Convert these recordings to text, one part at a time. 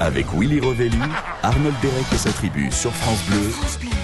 Avec Willy Revelli, Arnold Derek et sa tribu sur France Bleu,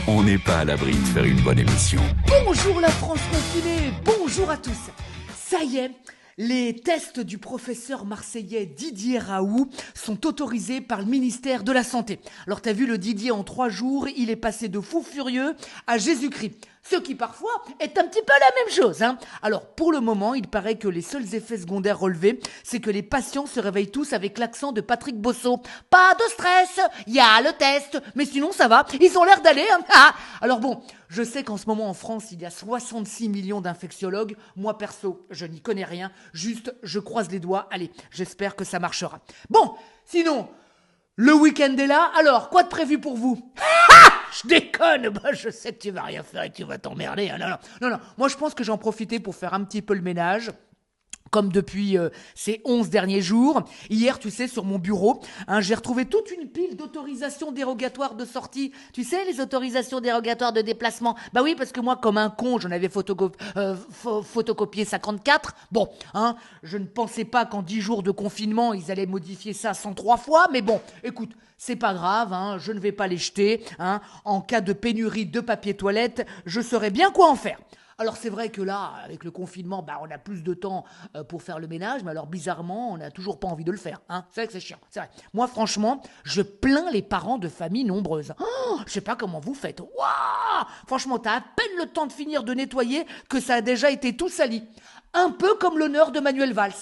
on n'est pas à l'abri de faire une bonne émission. Bonjour la France confinée, bonjour à tous. Ça y est, les tests du professeur marseillais Didier Raoult sont autorisés par le ministère de la Santé. Alors t'as vu le Didier en 3 jours, il est passé de fou furieux à Jésus-Christ. Ce qui parfois est un petit peu la même chose, hein. Alors pour le moment, il paraît que les seuls effets secondaires relevés, c'est que les patients se réveillent tous avec l'accent de Patrick Bosso. Pas de stress, il y a le test, mais sinon ça va, ils ont l'air d'aller, hein. Ah. Alors bon, je sais qu'en ce moment en France, il y a 66 millions d'infectiologues. Moi perso, je n'y connais rien, juste je croise les doigts. Allez, j'espère que ça marchera. Bon, sinon, le week-end est là, alors quoi de prévu pour vous ? Je déconne, bah, je sais que tu vas rien faire et que tu vas t'emmerder. Non. Moi, je pense que j'en profitais pour faire un petit peu le ménage. Comme depuis ces 11 derniers jours. Hier, tu sais, sur mon bureau, j'ai retrouvé toute une pile d'autorisations dérogatoires de sortie. Tu sais, les autorisations dérogatoires de déplacement. Bah oui, parce que moi, comme un con, j'en avais photocopié 54. Bon, je ne pensais pas qu'en 10 jours de confinement, ils allaient modifier ça 103 fois. Mais bon, écoute, c'est pas grave, je ne vais pas les jeter. En cas de pénurie de papier toilette, je saurais bien quoi en faire. Alors c'est vrai que là, avec le confinement, on a plus de temps pour faire le ménage, mais alors bizarrement, on n'a toujours pas envie de le faire. C'est vrai que c'est chiant, c'est vrai. Moi franchement, je plains les parents de familles nombreuses. Je sais pas comment vous faites. Waouh, franchement, t'as à peine le temps de finir de nettoyer que ça a déjà été tout sali. Un peu comme l'honneur de Manuel Valls.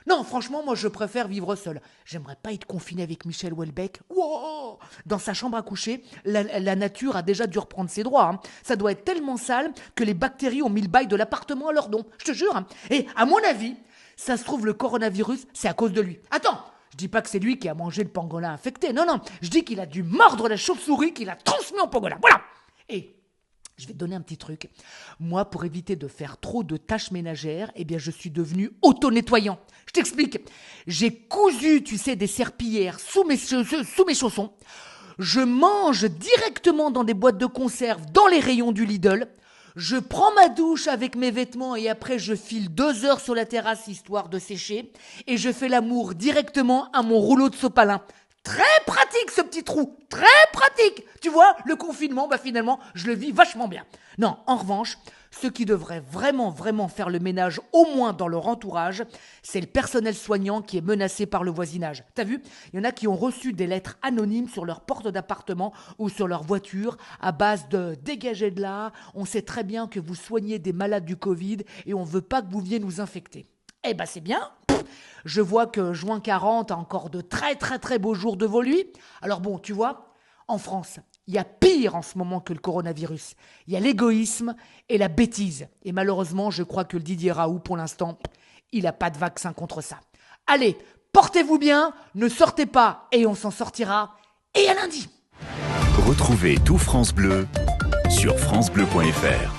Non, franchement, moi, je préfère vivre seul. J'aimerais pas être confiné avec Michel Houellebecq. Wow, dans sa chambre à coucher, la nature a déjà dû reprendre ses droits. Ça doit être tellement sale que les bactéries ont mis le bail de l'appartement à leur don. Je te jure. Et à mon avis, ça se trouve, le coronavirus, c'est à cause de lui. Attends, je dis pas que c'est lui qui a mangé le pangolin infecté. Non, je dis qu'il a dû mordre la chauve-souris qu'il a transmis en pangolin. Voilà. Et je vais te donner un petit truc. Moi, pour éviter de faire trop de tâches ménagères, je suis devenu auto-nettoyant. Je t'explique. J'ai cousu, tu sais, des serpillères sous mes chaussons. Je mange directement dans des boîtes de conserve dans les rayons du Lidl. Je prends ma douche avec mes vêtements et après je file 2 heures sur la terrasse histoire de sécher. Et je fais l'amour directement à mon rouleau de sopalin. Très pratique ce petit trou, très pratique. Tu vois, le confinement, finalement, je le vis vachement bien. Non, en revanche, ceux qui devraient vraiment faire le ménage, au moins dans leur entourage, c'est le personnel soignant qui est menacé par le voisinage. T'as vu ? Il y en a qui ont reçu des lettres anonymes sur leur porte d'appartement ou sur leur voiture à base de « dégagez de là, on sait très bien que vous soignez des malades du Covid et on veut pas que vous veniez nous infecter ». C'est bien. Je vois que juin 40 a encore de très beaux jours devant lui. Alors bon, tu vois, en France, il y a pire en ce moment que le coronavirus. Il y a l'égoïsme et la bêtise. Et malheureusement, je crois que le Didier Raoult, pour l'instant, il n'a pas de vaccin contre ça. Allez, portez-vous bien, ne sortez pas et on s'en sortira. Et à lundi. Retrouvez tout France Bleu sur francebleu.fr.